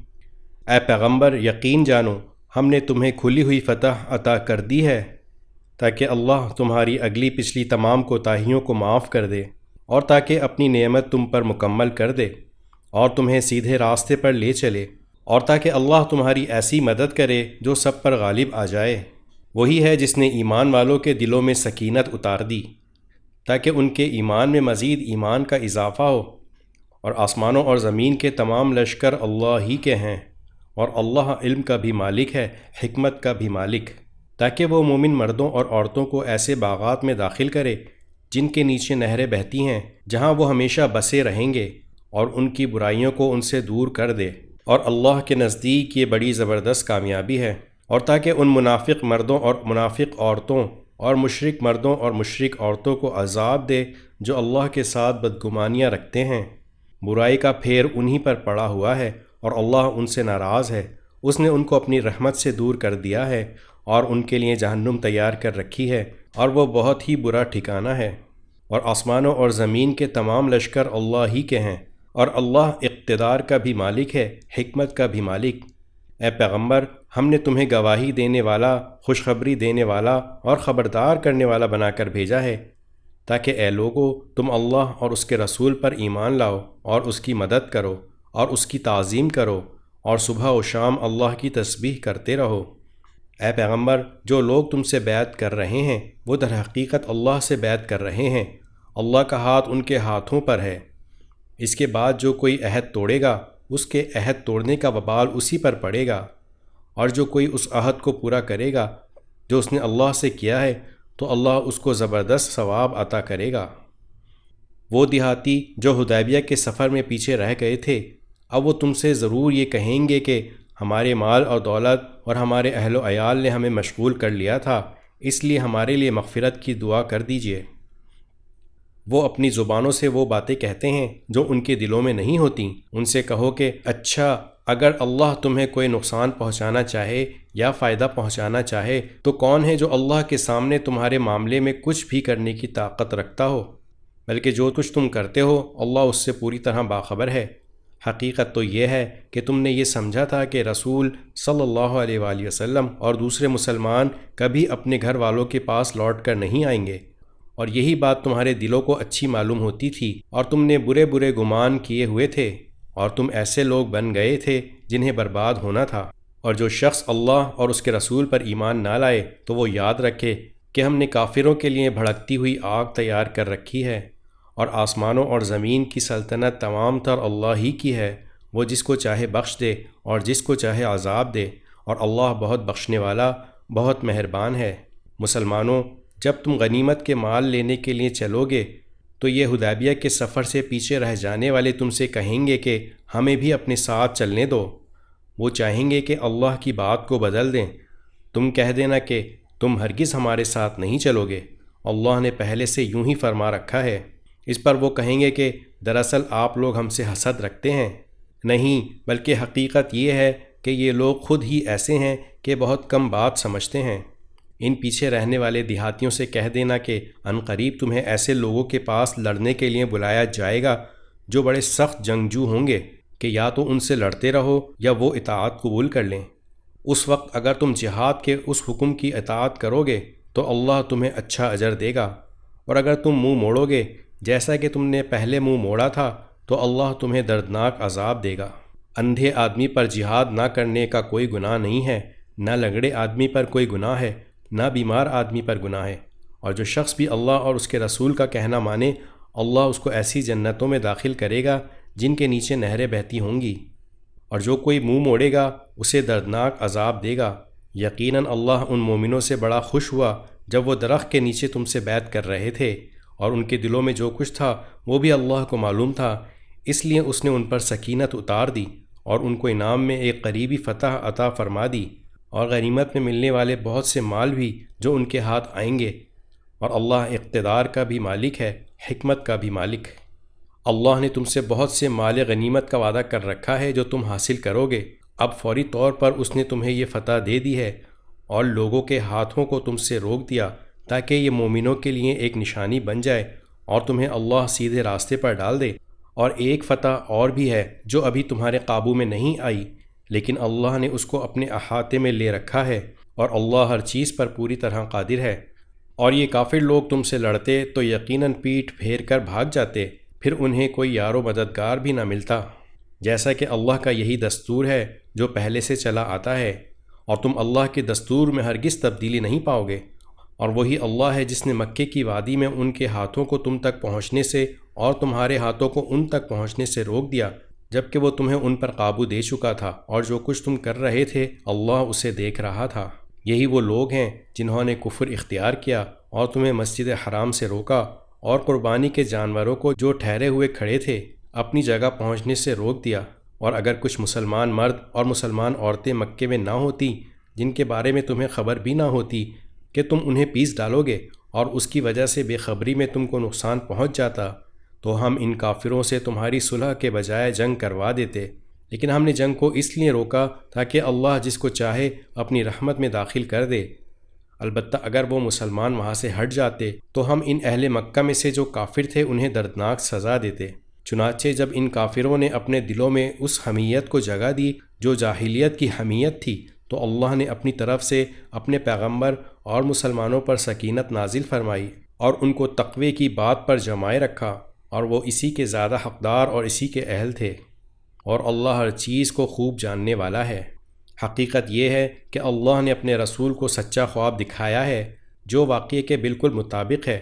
اے پیغمبر، یقین جانو ہم نے تمہیں کھلی ہوئی فتح عطا کر دی ہے تاکہ اللہ تمہاری اگلی پچھلی تمام کوتاہیوں کو معاف کر دے، اور تاکہ اپنی نعمت تم پر مکمل کر دے اور تمہیں سیدھے راستے پر لے چلے، اور تاکہ اللہ تمہاری ایسی مدد کرے جو سب پر غالب آ جائے۔ وہی ہے جس نے ایمان والوں کے دلوں میں سکینت اتار دی تاکہ ان کے ایمان میں مزید ایمان کا اضافہ ہو، اور آسمانوں اور زمین کے تمام لشکر اللہ ہی کے ہیں، اور اللہ علم کا بھی مالک ہے، حکمت کا بھی مالک، تاکہ وہ مومن مردوں اور عورتوں کو ایسے باغات میں داخل کرے جن کے نیچے نہریں بہتی ہیں، جہاں وہ ہمیشہ بسے رہیں گے، اور ان کی برائیوں کو ان سے دور کر دے، اور اللہ کے نزدیک یہ بڑی زبردست کامیابی ہے۔ اور تاکہ ان منافق مردوں اور منافق عورتوں اور مشرک مردوں اور مشرک عورتوں کو عذاب دے جو اللہ کے ساتھ بدگمانیاں رکھتے ہیں۔ برائی کا پھیر انہی پر پڑا ہوا ہے، اور اللہ ان سے ناراض ہے۔ اس نے ان کو اپنی رحمت سے دور کر دیا ہے، اور ان کے لیے جہنم تیار کر رکھی ہے، اور وہ بہت ہی برا ٹھکانہ ہے۔ اور آسمانوں اور زمین کے تمام لشکر اللہ ہی کے ہیں، اور اللہ اقتدار کا بھی مالک ہے، حکمت کا بھی مالک۔ اے پیغمبر، ہم نے تمہیں گواہی دینے والا، خوشخبری دینے والا اور خبردار کرنے والا بنا کر بھیجا ہے، تاکہ اے لوگو تم اللہ اور اس کے رسول پر ایمان لاؤ اور اس کی مدد کرو اور اس کی تعظیم کرو، اور صبح و شام اللہ کی تسبیح کرتے رہو۔ اے پیغمبر، جو لوگ تم سے بیعت کر رہے ہیں وہ در حقیقت اللہ سے بیعت کر رہے ہیں، اللہ کا ہاتھ ان کے ہاتھوں پر ہے۔ اس کے بعد جو کوئی عہد توڑے گا اس کے عہد توڑنے کا وبال اسی پر پڑے گا، اور جو کوئی اس عہد کو پورا کرے گا جو اس نے اللہ سے کیا ہے تو اللہ اس کو زبردست ثواب عطا کرے گا۔ وہ دیہاتی جو حدیبیہ کے سفر میں پیچھے رہ گئے تھے اب وہ تم سے ضرور یہ کہیں گے کہ ہمارے مال اور دولت اور ہمارے اہل و عیال نے ہمیں مشغول کر لیا تھا، اس لیے ہمارے لیے مغفرت کی دعا کر دیجیے۔ وہ اپنی زبانوں سے وہ باتیں کہتے ہیں جو ان کے دلوں میں نہیں ہوتیں۔ ان سے کہو کہ اچھا، اگر اللہ تمہیں کوئی نقصان پہنچانا چاہے یا فائدہ پہنچانا چاہے تو کون ہے جو اللہ کے سامنے تمہارے معاملے میں کچھ بھی کرنے کی طاقت رکھتا ہو؟ بلکہ جو کچھ تم کرتے ہو اللہ اس سے پوری طرح باخبر ہے۔ حقیقت تو یہ ہے کہ تم نے یہ سمجھا تھا کہ رسول صلی اللہ علیہ وآلہ وسلم اور دوسرے مسلمان کبھی اپنے گھر والوں کے پاس لوٹ کر نہیں آئیں گے، اور یہی بات تمہارے دلوں کو اچھی معلوم ہوتی تھی، اور تم نے برے برے گمان کیے ہوئے تھے، اور تم ایسے لوگ بن گئے تھے جنہیں برباد ہونا تھا۔ اور جو شخص اللہ اور اس کے رسول پر ایمان نہ لائے تو وہ یاد رکھے کہ ہم نے کافروں کے لیے بھڑکتی ہوئی آگ تیار کر رکھی ہے، اور آسمانوں اور زمین کی سلطنت تمام تر اللہ ہی کی ہے، وہ جس کو چاہے بخش دے اور جس کو چاہے عذاب دے، اور اللہ بہت بخشنے والا بہت مہربان ہے۔ مسلمانوں، جب تم غنیمت کے مال لینے کے لیے چلو گے تو یہ حدیبیہ کے سفر سے پیچھے رہ جانے والے تم سے کہیں گے کہ ہمیں بھی اپنے ساتھ چلنے دو۔ وہ چاہیں گے کہ اللہ کی بات کو بدل دیں۔ تم کہہ دینا کہ تم ہرگز ہمارے ساتھ نہیں چلو گے، اللہ نے پہلے سے یوں ہی فرما رکھا ہے۔ اس پر وہ کہیں گے کہ دراصل آپ لوگ ہم سے حسد رکھتے ہیں۔ نہیں، بلکہ حقیقت یہ ہے کہ یہ لوگ خود ہی ایسے ہیں کہ بہت کم بات سمجھتے ہیں۔ ان پیچھے رہنے والے دیہاتیوں سے کہہ دینا کہ عنقریب تمہیں ایسے لوگوں کے پاس لڑنے کے لیے بلایا جائے گا جو بڑے سخت جنگجو ہوں گے کہ یا تو ان سے لڑتے رہو یا وہ اطاعت قبول کر لیں۔ اس وقت اگر تم جہاد کے اس حکم کی اطاعت کرو گے تو اللہ تمہیں اچھا اجر دے گا، اور اگر تم منہ موڑو گے جیسا کہ تم نے پہلے منہ موڑا تھا تو اللہ تمہیں دردناک عذاب دے گا۔ اندھے آدمی پر جہاد نہ کرنے کا کوئی گناہ نہیں ہے، نہ لنگڑے آدمی پر کوئی گناہ ہے، نہ بیمار آدمی پر گناہ ہے، اور جو شخص بھی اللہ اور اس کے رسول کا کہنا مانے اللہ اس کو ایسی جنتوں میں داخل کرے گا جن کے نیچے نہریں بہتی ہوں گی، اور جو کوئی منہ موڑے گا اسے دردناک عذاب دے گا۔ یقیناً اللہ ان مومنوں سے بڑا خوش ہوا جب وہ درخت کے نیچے تم سے بیعت کر رہے تھے، اور ان کے دلوں میں جو کچھ تھا وہ بھی اللہ کو معلوم تھا، اس لیے اس نے ان پر سکینت اتار دی اور ان کو انعام میں ایک قریبی فتح عطا فرما دی، اور غنیمت میں ملنے والے بہت سے مال بھی جو ان کے ہاتھ آئیں گے، اور اللہ اقتدار کا بھی مالک ہے، حکمت کا بھی مالک۔ اللہ نے تم سے بہت سے مال غنیمت کا وعدہ کر رکھا ہے جو تم حاصل کرو گے۔ اب فوری طور پر اس نے تمہیں یہ فتح دے دی ہے اور لوگوں کے ہاتھوں کو تم سے روک دیا تاکہ یہ مومنوں کے لیے ایک نشانی بن جائے اور تمہیں اللہ سیدھے راستے پر ڈال دے۔ اور ایک فتح اور بھی ہے جو ابھی تمہارے قابو میں نہیں آئی، لیکن اللہ نے اس کو اپنے احاطے میں لے رکھا ہے، اور اللہ ہر چیز پر پوری طرح قادر ہے۔ اور یہ کافر لوگ تم سے لڑتے تو یقیناً پیٹھ پھیر کر بھاگ جاتے، پھر انہیں کوئی یار و مددگار بھی نہ ملتا، جیسا کہ اللہ کا یہی دستور ہے جو پہلے سے چلا آتا ہے، اور تم اللہ کے دستور میں ہرگز تبدیلی نہیں پاؤ گے۔ اور وہی اللہ ہے جس نے مکے کی وادی میں ان کے ہاتھوں کو تم تک پہنچنے سے اور تمہارے ہاتھوں کو ان تک پہنچنے سے روک دیا، جبکہ وہ تمہیں ان پر قابو دے چکا تھا، اور جو کچھ تم کر رہے تھے اللہ اسے دیکھ رہا تھا۔ یہی وہ لوگ ہیں جنہوں نے کفر اختیار کیا اور تمہیں مسجد حرام سے روکا، اور قربانی کے جانوروں کو جو ٹھہرے ہوئے کھڑے تھے اپنی جگہ پہنچنے سے روک دیا۔ اور اگر کچھ مسلمان مرد اور مسلمان عورتیں مکے میں نہ ہوتی جن کے بارے میں تمہیں خبر بھی نہ ہوتی کہ تم انہیں پیس ڈالو گے اور اس کی وجہ سے بے خبری میں تم کو نقصان پہنچ جاتا، تو ہم ان کافروں سے تمہاری صلح کے بجائے جنگ کروا دیتے، لیکن ہم نے جنگ کو اس لیے روکا تاکہ اللہ جس کو چاہے اپنی رحمت میں داخل کر دے۔ البتہ اگر وہ مسلمان وہاں سے ہٹ جاتے تو ہم ان اہل مکہ میں سے جو کافر تھے انہیں دردناک سزا دیتے۔ چنانچہ جب ان کافروں نے اپنے دلوں میں اس حمیت کو جگہ دی جو جاہلیت کی حمیت تھی، تو اللہ نے اپنی طرف سے اپنے پیغمبر اور مسلمانوں پر سکینت نازل فرمائی اور ان کو تقوی کی بات پر جمائے رکھا، اور وہ اسی کے زیادہ حقدار اور اسی کے اہل تھے، اور اللہ ہر چیز کو خوب جاننے والا ہے۔ حقیقت یہ ہے کہ اللہ نے اپنے رسول کو سچا خواب دکھایا ہے جو واقعے کے بالکل مطابق ہے۔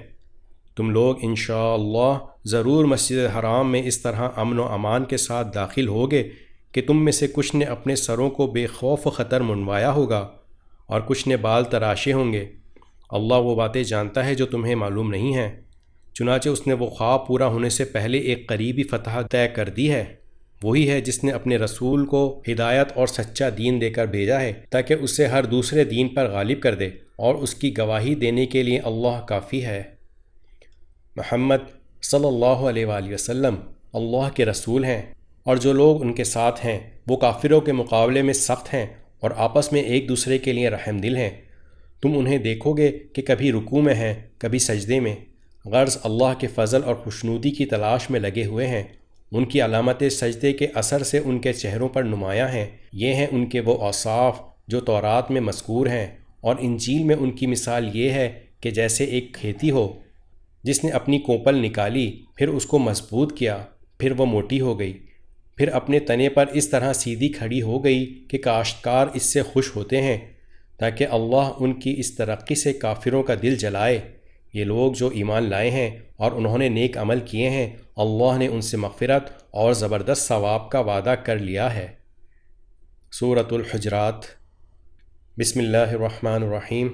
تم لوگ انشاءاللہ ضرور مسجد حرام میں اس طرح امن و امان کے ساتھ داخل ہوگے کہ تم میں سے کچھ نے اپنے سروں کو بے خوف و خطر منوایا ہوگا اور کچھ نے بال تراشے ہوں گے۔ اللہ وہ باتیں جانتا ہے جو تمہیں معلوم نہیں ہیں۔ چنانچہ اس نے وہ خواب پورا ہونے سے پہلے ایک قریبی فتح طے کر دی ہے۔ وہی ہے جس نے اپنے رسول کو ہدایت اور سچا دین دے کر بھیجا ہے تاکہ اسے ہر دوسرے دین پر غالب کر دے، اور اس کی گواہی دینے کے لیے اللہ کافی ہے۔ محمد صلی اللہ علیہ وآلہ وسلم اللہ کے رسول ہیں، اور جو لوگ ان کے ساتھ ہیں وہ کافروں کے مقابلے میں سخت ہیں اور آپس میں ایک دوسرے کے لیے رحم دل ہیں۔ تم انہیں دیکھو گے کہ کبھی رکوع میں ہیں، کبھی سجدے میں، غرض اللہ کے فضل اور خوشنودی کی تلاش میں لگے ہوئے ہیں۔ ان کی علامت سجدے کے اثر سے ان کے چہروں پر نمایاں ہیں۔ یہ ہیں ان کے وہ اوصاف جو تورات میں مذکور ہیں، اور انجیل میں ان کی مثال یہ ہے کہ جیسے ایک کھیتی ہو جس نے اپنی کوپل نکالی، پھر اس کو مضبوط کیا، پھر وہ موٹی ہو گئی، پھر اپنے تنے پر اس طرح سیدھی کھڑی ہو گئی کہ کاشتکار اس سے خوش ہوتے ہیں، تاکہ اللہ ان کی اس ترقی سے کافروں کا دل جلائے۔ یہ لوگ جو ایمان لائے ہیں اور انہوں نے نیک عمل کیے ہیں، اللہ نے ان سے مغفرت اور زبردست ثواب کا وعدہ کر لیا ہے۔ سورۃ الحجرات۔ بسم اللہ الرحمن الرحیم۔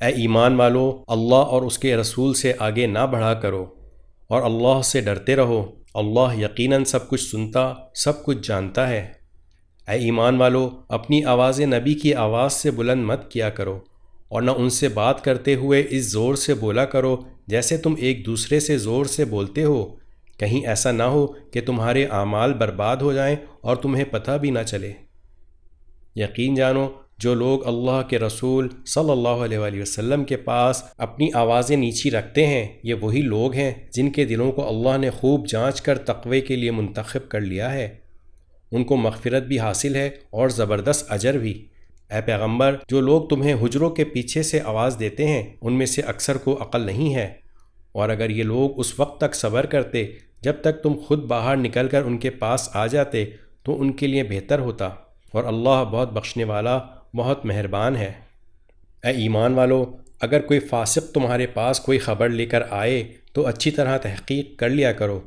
اے ایمان والو، اللہ اور اس کے رسول سے آگے نہ بڑھا کرو اور اللہ سے ڈرتے رہو۔ اللہ یقیناً سب کچھ سنتا، سب کچھ جانتا ہے۔ اے ایمان والو، اپنی آوازیں نبی کی آواز سے بلند مت کیا کرو، اور نہ ان سے بات کرتے ہوئے اس زور سے بولا کرو جیسے تم ایک دوسرے سے زور سے بولتے ہو، کہیں ایسا نہ ہو کہ تمہارے اعمال برباد ہو جائیں اور تمہیں پتہ بھی نہ چلے۔ یقین جانو، جو لوگ اللہ کے رسول صلی اللہ علیہ وآلہ وسلم کے پاس اپنی آوازیں نیچی رکھتے ہیں، یہ وہی لوگ ہیں جن کے دلوں کو اللہ نے خوب جانچ کر تقوی کے لیے منتخب کر لیا ہے۔ ان کو مغفرت بھی حاصل ہے اور زبردست اجر بھی۔ اے پیغمبر، جو لوگ تمہیں حجروں کے پیچھے سے آواز دیتے ہیں ان میں سے اکثر کو عقل نہیں ہے، اور اگر یہ لوگ اس وقت تک صبر کرتے جب تک تم خود باہر نکل کر ان کے پاس آ جاتے تو ان کے لیے بہتر ہوتا، اور اللہ بہت بخشنے والا، بہت مہربان ہے۔ اے ایمان والو، اگر کوئی فاسق تمہارے پاس کوئی خبر لے کر آئے تو اچھی طرح تحقیق کر لیا کرو،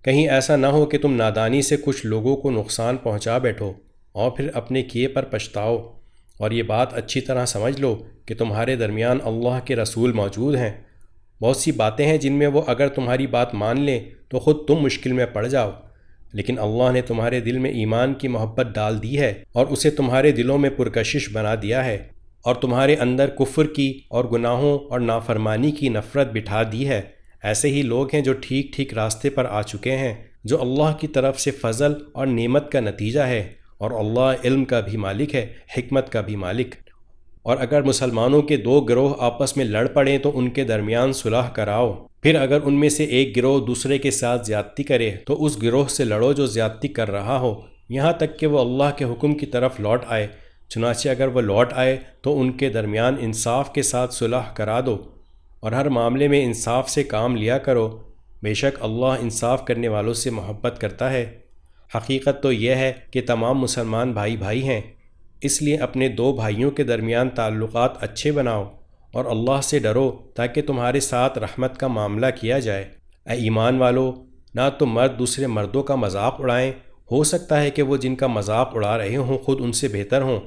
کہیں ایسا نہ ہو کہ تم نادانی سے کچھ لوگوں کو نقصان پہنچا بیٹھو اور پھر اپنے کیے پر پچھتاؤ۔ اور یہ بات اچھی طرح سمجھ لو کہ تمہارے درمیان اللہ کے رسول موجود ہیں۔ بہت سی باتیں ہیں جن میں وہ اگر تمہاری بات مان لیں تو خود تم مشکل میں پڑ جاؤ، لیکن اللہ نے تمہارے دل میں ایمان کی محبت ڈال دی ہے اور اسے تمہارے دلوں میں پرکشش بنا دیا ہے، اور تمہارے اندر کفر کی اور گناہوں اور نافرمانی کی نفرت بٹھا دی ہے۔ ایسے ہی لوگ ہیں جو ٹھیک ٹھیک راستے پر آ چکے ہیں، جو اللہ کی طرف سے فضل اور نعمت کا نتیجہ ہے، اور اللہ علم کا بھی مالک ہے، حکمت کا بھی مالک۔ اور اگر مسلمانوں کے دو گروہ آپس میں لڑ پڑیں تو ان کے درمیان صلح کراؤ، پھر اگر ان میں سے ایک گروہ دوسرے کے ساتھ زیادتی کرے تو اس گروہ سے لڑو جو زیادتی کر رہا ہو، یہاں تک کہ وہ اللہ کے حکم کی طرف لوٹ آئے۔ چنانچہ اگر وہ لوٹ آئے تو ان کے درمیان انصاف کے ساتھ صلح کرا دو، اور ہر معاملے میں انصاف سے کام لیا کرو، بے شک اللہ انصاف کرنے والوں سے محبت کرتا ہے۔ حقیقت تو یہ ہے کہ تمام مسلمان بھائی بھائی ہیں، اس لیے اپنے دو بھائیوں کے درمیان تعلقات اچھے بناؤ اور اللہ سے ڈرو تاکہ تمہارے ساتھ رحمت کا معاملہ کیا جائے۔ اے ایمان والو، نہ تو مرد دوسرے مردوں کا مذاق اڑائیں، ہو سکتا ہے کہ وہ جن کا مذاق اڑا رہے ہوں خود ان سے بہتر ہوں،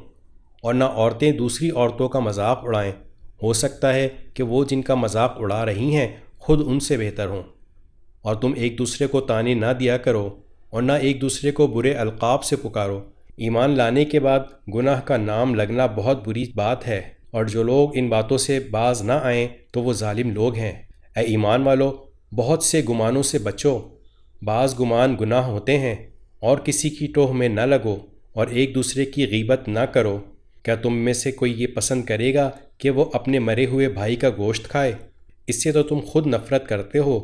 اور نہ عورتیں دوسری عورتوں کا مذاق اڑائیں، ہو سکتا ہے کہ وہ جن کا مذاق اڑا رہی ہیں خود ان سے بہتر ہوں۔ اور تم ایک دوسرے کو طعنے نہ دیا کرو اور نہ ایک دوسرے کو برے القاب سے پکارو۔ ایمان لانے کے بعد گناہ کا نام لگنا بہت بری بات ہے، اور جو لوگ ان باتوں سے باز نہ آئیں تو وہ ظالم لوگ ہیں۔ اے ایمان والو، بہت سے گمانوں سے بچو، بعض گمان گناہ ہوتے ہیں، اور کسی کی ٹوہ میں نہ لگو، اور ایک دوسرے کی غیبت نہ کرو۔ کیا تم میں سے کوئی یہ پسند کرے گا کہ وہ اپنے مرے ہوئے بھائی کا گوشت کھائے؟ اس سے تو تم خود نفرت کرتے ہو،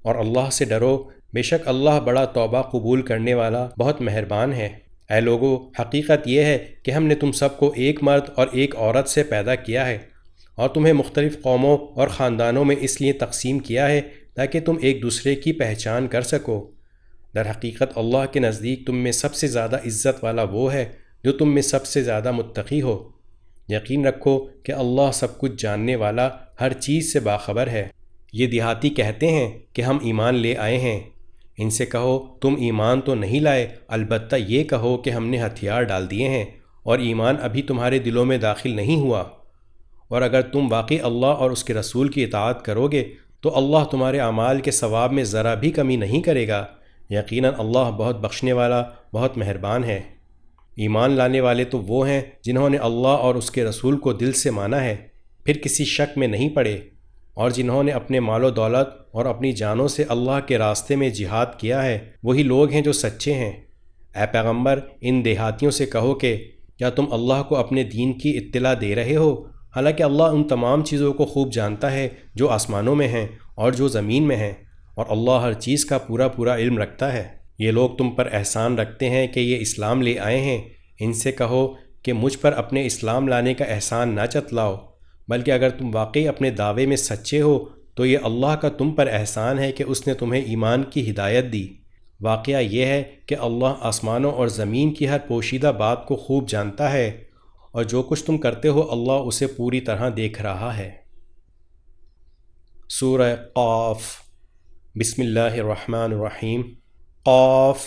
اور اللہ سے ڈرو، بے شک اللہ بڑا توبہ قبول کرنے والا، بہت مہربان ہے۔ اے لوگو، حقیقت یہ ہے کہ ہم نے تم سب کو ایک مرد اور ایک عورت سے پیدا کیا ہے، اور تمہیں مختلف قوموں اور خاندانوں میں اس لیے تقسیم کیا ہے تاکہ تم ایک دوسرے کی پہچان کر سکو۔ در حقیقت اللہ کے نزدیک تم میں سب سے زیادہ عزت والا وہ ہے جو تم میں سب سے زیادہ متقی ہو۔ یقین رکھو کہ اللہ سب کچھ جاننے والا، ہر چیز سے باخبر ہے۔ یہ دیہاتی کہتے ہیں کہ ہم ایمان لے آئے ہیں۔ ان سے کہو تم ایمان تو نہیں لائے، البتہ یہ کہو کہ ہم نے ہتھیار ڈال دیے ہیں اور ایمان ابھی تمہارے دلوں میں داخل نہیں ہوا۔ اور اگر تم واقعی اللہ اور اس کے رسول کی اطاعت کرو گے تو اللہ تمہارے اعمال کے ثواب میں ذرا بھی کمی نہیں کرے گا۔ یقیناً اللہ بہت بخشنے والا، بہت مہربان ہے۔ ایمان لانے والے تو وہ ہیں جنہوں نے اللہ اور اس کے رسول کو دل سے مانا ہے، پھر کسی شک میں نہیں پڑے، اور جنہوں نے اپنے مال و دولت اور اپنی جانوں سے اللہ کے راستے میں جہاد کیا ہے، وہی لوگ ہیں جو سچے ہیں۔ اے پیغمبر، ان دیہاتیوں سے کہو کہ کیا تم اللہ کو اپنے دین کی اطلاع دے رہے ہو، حالانکہ اللہ ان تمام چیزوں کو خوب جانتا ہے جو آسمانوں میں ہیں اور جو زمین میں ہیں، اور اللہ ہر چیز کا پورا پورا علم رکھتا ہے۔ یہ لوگ تم پر احسان رکھتے ہیں کہ یہ اسلام لے آئے ہیں۔ ان سے کہو کہ مجھ پر اپنے اسلام لانے کا احسان نہ چتلاؤ، بلکہ اگر تم واقعی اپنے دعوے میں سچے ہو تو یہ اللہ کا تم پر احسان ہے کہ اس نے تمہیں ایمان کی ہدایت دی۔ واقعہ یہ ہے کہ اللہ آسمانوں اور زمین کی ہر پوشیدہ بات کو خوب جانتا ہے، اور جو کچھ تم کرتے ہو اللہ اسے پوری طرح دیکھ رہا ہے۔ سورہ قاف۔ بسم اللہ الرحمن الرحیم۔ قاف،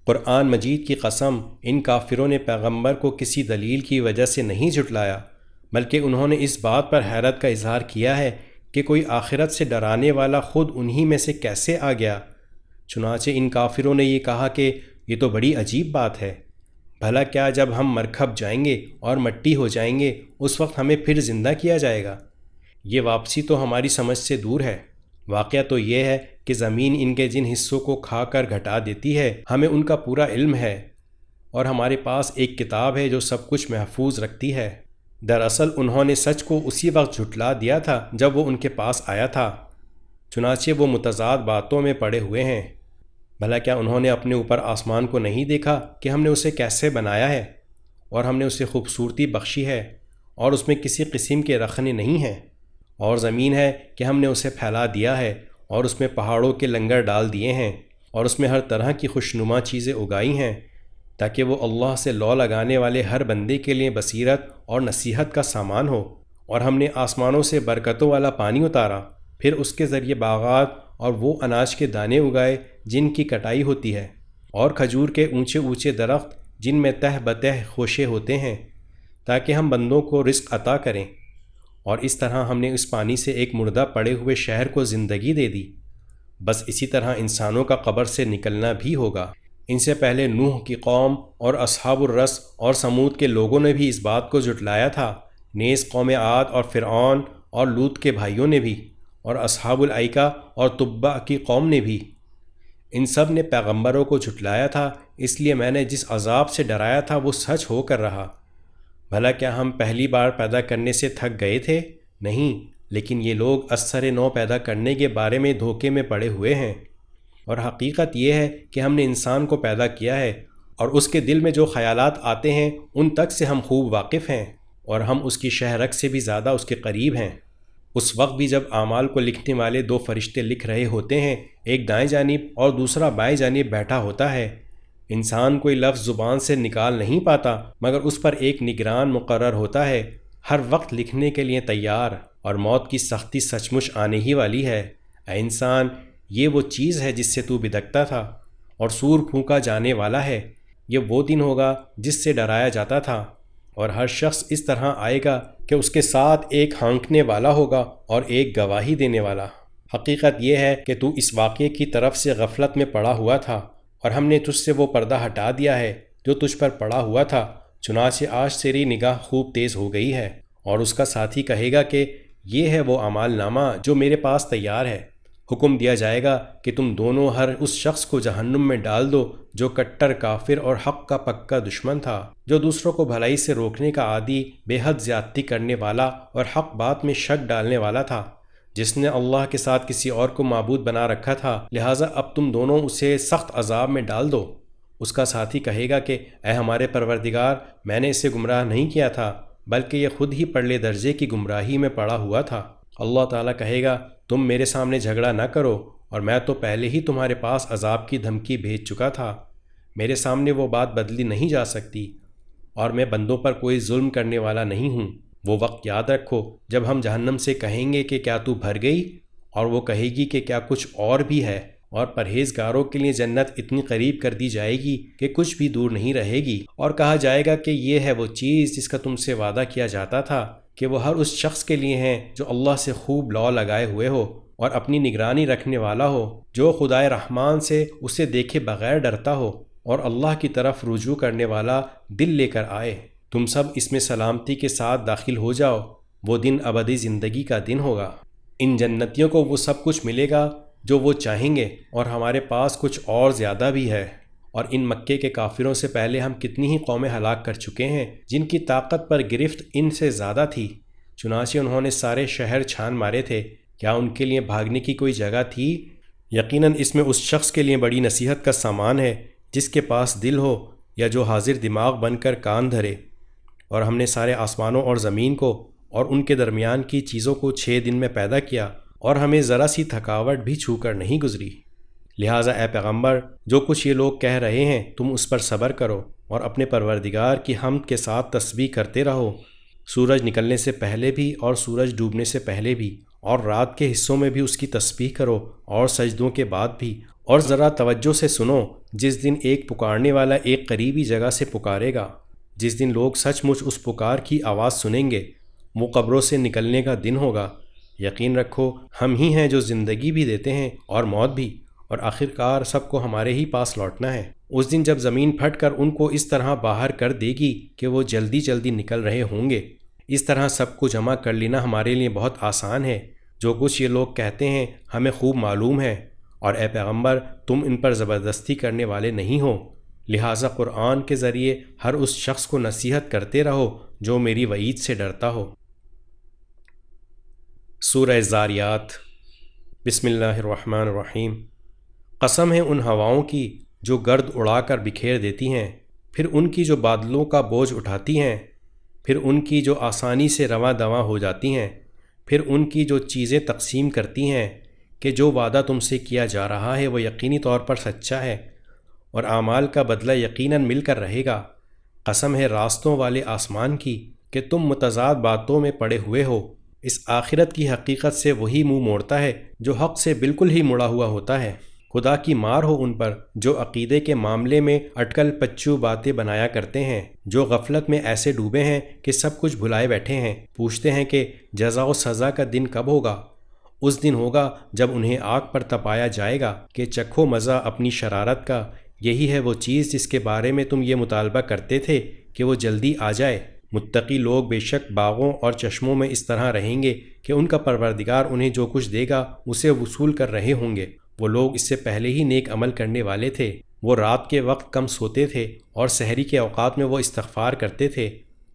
قرآن مجید کی قسم، ان کافروں نے پیغمبر کو کسی دلیل کی وجہ سے نہیں جھٹلایا، بلکہ انہوں نے اس بات پر حیرت کا اظہار کیا ہے کہ کوئی آخرت سے ڈرانے والا خود انہی میں سے کیسے آ گیا۔ چنانچہ ان کافروں نے یہ کہا کہ یہ تو بڑی عجیب بات ہے، بھلا کیا جب ہم مرکھب جائیں گے اور مٹی ہو جائیں گے اس وقت ہمیں پھر زندہ کیا جائے گا؟ یہ واپسی تو ہماری سمجھ سے دور ہے۔ واقعہ تو یہ ہے کہ زمین ان کے جن حصوں کو کھا کر گھٹا دیتی ہے ہمیں ان کا پورا علم ہے، اور ہمارے پاس ایک کتاب ہے جو سب کچھ محفوظ رکھتی ہے۔ دراصل انہوں نے سچ کو اسی وقت جھٹلا دیا تھا جب وہ ان کے پاس آیا تھا، چنانچہ وہ متضاد باتوں میں پڑے ہوئے ہیں۔ بھلا کیا انہوں نے اپنے اوپر آسمان کو نہیں دیکھا کہ ہم نے اسے کیسے بنایا ہے، اور ہم نے اسے خوبصورتی بخشی ہے اور اس میں کسی قسم کے رخنے نہیں ہیں، اور زمین ہے کہ ہم نے اسے پھیلا دیا ہے اور اس میں پہاڑوں کے لنگر ڈال دیے ہیں اور اس میں ہر طرح کی خوشنما چیزیں اگائی ہیں، تاکہ وہ اللہ سے لو لگانے والے ہر بندے کے لیے بصیرت اور نصیحت کا سامان ہو۔ اور ہم نے آسمانوں سے برکتوں والا پانی اتارا، پھر اس کے ذریعے باغات اور وہ اناج کے دانے اگائے جن کی کٹائی ہوتی ہے، اور کھجور کے اونچے اونچے درخت جن میں تہ بتہ خوشے ہوتے ہیں، تاکہ ہم بندوں کو رزق عطا کریں۔ اور اس طرح ہم نے اس پانی سے ایک مردہ پڑے ہوئے شہر کو زندگی دے دی۔ بس اسی طرح انسانوں کا قبر سے نکلنا بھی ہوگا۔ ان سے پہلے نوح کی قوم اور اصحاب الرس اور سمود کے لوگوں نے بھی اس بات کو جھٹلایا تھا، نیز قوم عاد اور فرعون اور لوط کے بھائیوں نے بھی، اور اصحاب الایکہ اور تبع کی قوم نے بھی۔ ان سب نے پیغمبروں کو جھٹلایا تھا، اس لیے میں نے جس عذاب سے ڈرایا تھا وہ سچ ہو کر رہا۔ بھلا کیا ہم پہلی بار پیدا کرنے سے تھک گئے تھے؟ نہیں، لیکن یہ لوگ ازسر نو پیدا کرنے کے بارے میں دھوکے میں پڑے ہوئے ہیں۔ اور حقیقت یہ ہے کہ ہم نے انسان کو پیدا کیا ہے، اور اس کے دل میں جو خیالات آتے ہیں ان تک سے ہم خوب واقف ہیں، اور ہم اس کی شہ رگ سے بھی زیادہ اس کے قریب ہیں۔ اس وقت بھی جب اعمال کو لکھنے والے دو فرشتے لکھ رہے ہوتے ہیں، ایک دائیں جانب اور دوسرا بائیں جانب بیٹھا ہوتا ہے، انسان کوئی لفظ زبان سے نکال نہیں پاتا مگر اس پر ایک نگران مقرر ہوتا ہے، ہر وقت لکھنے کے لیے تیار، اور موت کی سختی سچ مچ آنے ہی والی ہے۔ اے انسان، یہ وہ چیز ہے جس سے تو بدکتا تھا، اور سور پھونکا جانے والا ہے۔ یہ وہ دن ہوگا جس سے ڈرایا جاتا تھا، اور ہر شخص اس طرح آئے گا کہ اس کے ساتھ ایک ہانکنے والا ہوگا اور ایک گواہی دینے والا۔ حقیقت یہ ہے کہ تو اس واقعے کی طرف سے غفلت میں پڑا ہوا تھا، اور ہم نے تجھ سے وہ پردہ ہٹا دیا ہے جو تجھ پر پڑا ہوا تھا، چنانچہ آج تیری نگاہ خوب تیز ہو گئی ہے۔ اور اس کا ساتھی کہے گا کہ یہ ہے وہ اعمال نامہ جو میرے پاس تیار ہے۔ حکم دیا جائے گا کہ تم دونوں ہر اس شخص کو جہنم میں ڈال دو جو کٹر کافر اور حق کا پکا دشمن تھا، جو دوسروں کو بھلائی سے روکنے کا عادی، بے حد زیادتی کرنے والا اور حق بات میں شک ڈالنے والا تھا، جس نے اللہ کے ساتھ کسی اور کو معبود بنا رکھا تھا، لہٰذا اب تم دونوں اسے سخت عذاب میں ڈال دو۔ اس کا ساتھی کہے گا کہ اے ہمارے پروردگار، میں نے اسے گمراہ نہیں کیا تھا، بلکہ یہ خود ہی پرلے درجے کی گمراہی میں پڑا ہوا تھا۔ اللہ تعالیٰ کہے گا تم میرے سامنے جھگڑا نہ کرو، اور میں تو پہلے ہی تمہارے پاس عذاب کی دھمکی بھیج چکا تھا، میرے سامنے وہ بات بدلی نہیں جا سکتی۔ اور میں بندوں پر کوئی ظلم کرنے والا نہیں ہوں۔ وہ وقت یاد رکھو جب ہم جہنم سے کہیں گے کہ کیا تو بھر گئی، اور وہ کہے گی کہ کیا کچھ اور بھی ہے، اور پرہیزگاروں کے لیے جنت اتنی قریب کر دی جائے گی کہ کچھ بھی دور نہیں رہے گی، اور کہا جائے گا کہ یہ ہے وہ چیز جس کا تم سے وعدہ کیا جاتا تھا کہ وہ ہر اس شخص کے لیے ہیں جو اللہ سے خوب لو لگائے ہوئے ہو اور اپنی نگرانی رکھنے والا ہو، جو خدائے رحمان سے اسے دیکھے بغیر ڈرتا ہو اور اللہ کی طرف رجوع کرنے والا دل لے کر آئے۔ تم سب اس میں سلامتی کے ساتھ داخل ہو جاؤ، وہ دن ابدی زندگی کا دن ہوگا۔ ان جنتیوں کو وہ سب کچھ ملے گا جو وہ چاہیں گے، اور ہمارے پاس کچھ اور زیادہ بھی ہے۔ اور ان مکے کے کافروں سے پہلے ہم کتنی ہی قومیں ہلاک کر چکے ہیں جن کی طاقت پر گرفت ان سے زیادہ تھی، چنانچہ انہوں نے سارے شہر چھان مارے تھے، کیا ان کے لیے بھاگنے کی کوئی جگہ تھی؟ یقیناً اس میں اس شخص کے لیے بڑی نصیحت کا سامان ہے جس کے پاس دل ہو یا جو حاضر دماغ بن کر کان دھرے۔ اور ہم نے سارے آسمانوں اور زمین کو اور ان کے درمیان کی چیزوں کو 6 دن میں پیدا کیا، اور ہمیں ذرا سی تھکاوٹ بھی چھو کر نہیں گزری۔ لہٰذا اے پیغمبر، جو کچھ یہ لوگ کہہ رہے ہیں تم اس پر صبر کرو اور اپنے پروردگار کی حمد کے ساتھ تسبیح کرتے رہو، سورج نکلنے سے پہلے بھی اور سورج ڈوبنے سے پہلے بھی، اور رات کے حصوں میں بھی اس کی تسبیح کرو اور سجدوں کے بعد بھی۔ اور ذرا توجہ سے سنو، جس دن ایک پکارنے والا ایک قریبی جگہ سے پکارے گا، جس دن لوگ سچ مچ اس پکار کی آواز سنیں گے، وہ قبروں سے نکلنے کا دن ہوگا۔ یقین رکھو ہم ہی ہیں جو زندگی بھی دیتے ہیں اور موت بھی، اور آخرکار سب کو ہمارے ہی پاس لوٹنا ہے۔ اس دن جب زمین پھٹ کر ان کو اس طرح باہر کر دے گی کہ وہ جلدی جلدی نکل رہے ہوں گے، اس طرح سب کو جمع کر لینا ہمارے لیے بہت آسان ہے۔ جو کچھ یہ لوگ کہتے ہیں ہمیں خوب معلوم ہے، اور اے پیغمبر تم ان پر زبردستی کرنے والے نہیں ہو، لہٰذا قرآن کے ذریعے ہر اس شخص کو نصیحت کرتے رہو جو میری وعید سے ڈرتا ہو۔ سورہ الذاریات۔ بسم اللہ الرحمن الرحیم۔ قسم ہے ان ہواؤں کی جو گرد اڑا کر بکھیر دیتی ہیں، پھر ان کی جو بادلوں کا بوجھ اٹھاتی ہیں، پھر ان کی جو آسانی سے رواں دواں ہو جاتی ہیں، پھر ان کی جو چیزیں تقسیم کرتی ہیں کہ جو وعدہ تم سے کیا جا رہا ہے وہ یقینی طور پر سچا ہے، اور اعمال کا بدلہ یقیناً مل کر رہے گا۔ قسم ہے راستوں والے آسمان کی کہ تم متضاد باتوں میں پڑے ہوئے ہو۔ اس آخرت کی حقیقت سے وہی منہ موڑتا ہے جو حق سے بالکل ہی مڑا ہوا ہوتا ہے۔ خدا کی مار ہو ان پر جو عقیدے کے معاملے میں اٹکل پچو باتیں بنایا کرتے ہیں، جو غفلت میں ایسے ڈوبے ہیں کہ سب کچھ بھلائے بیٹھے ہیں۔ پوچھتے ہیں کہ جزا و سزا کا دن کب ہوگا؟ اس دن ہوگا جب انہیں آگ پر تپایا جائے گا کہ چکھو مزہ اپنی شرارت کا، یہی ہے وہ چیز جس کے بارے میں تم یہ مطالبہ کرتے تھے کہ وہ جلدی آ جائے۔ متقی لوگ بے شک باغوں اور چشموں میں اس طرح رہیں گے کہ ان کا پروردگار انہیں جو کچھ دے گا اسے وصول کر رہے ہوں گے۔ وہ لوگ اس سے پہلے ہی نیک عمل کرنے والے تھے، وہ رات کے وقت کم سوتے تھے اور سحری کے اوقات میں وہ استغفار کرتے تھے،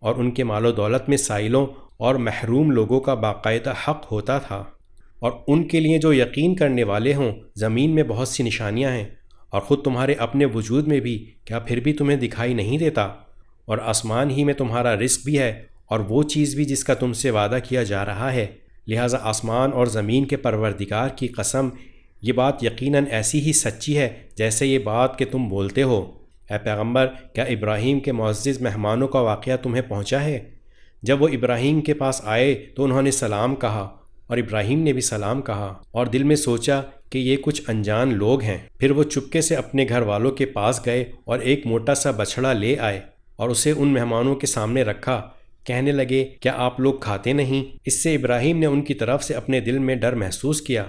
اور ان کے مال و دولت میں سائلوں اور محروم لوگوں کا باقاعدہ حق ہوتا تھا۔ اور ان کے لیے جو یقین کرنے والے ہوں زمین میں بہت سی نشانیاں ہیں، اور خود تمہارے اپنے وجود میں بھی، کیا پھر بھی تمہیں دکھائی نہیں دیتا؟ اور آسمان ہی میں تمہارا رزق بھی ہے اور وہ چیز بھی جس کا تم سے وعدہ کیا جا رہا ہے، لہٰذا آسمان اور زمین کے پروردگار کی قسم، یہ بات یقیناً ایسی ہی سچی ہے جیسے یہ بات کہ تم بولتے ہو۔ اے پیغمبر، کیا ابراہیم کے معزز مہمانوں کا واقعہ تمہیں پہنچا ہے؟ جب وہ ابراہیم کے پاس آئے تو انہوں نے سلام کہا، اور ابراہیم نے بھی سلام کہا، اور دل میں سوچا کہ یہ کچھ انجان لوگ ہیں۔ پھر وہ چپکے سے اپنے گھر والوں کے پاس گئے اور ایک موٹا سا بچھڑا لے آئے اور اسے ان مہمانوں کے سامنے رکھا۔ کہنے لگے کیا آپ لوگ کھاتے نہیں؟ اس سے ابراہیم نے ان کی طرف سے اپنے دل میں ڈر محسوس کیا۔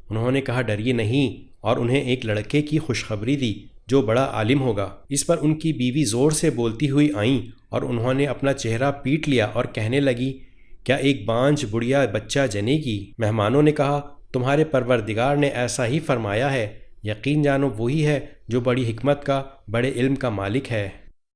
انہوں نے کہا ڈریے نہیں، اور انہیں ایک لڑکے کی خوشخبری دی جو بڑا عالم ہوگا۔ اس پر ان کی بیوی زور سے بولتی ہوئی آئیں اور انہوں نے اپنا چہرہ پیٹ لیا اور کہنے لگی کیا ایک بانجھ بڑھیا بچہ جنے گی؟ مہمانوں نے کہا تمہارے پروردگار نے ایسا ہی فرمایا ہے، یقین جانو وہی ہے جو بڑی حکمت کا، بڑے علم کا مالک ہے۔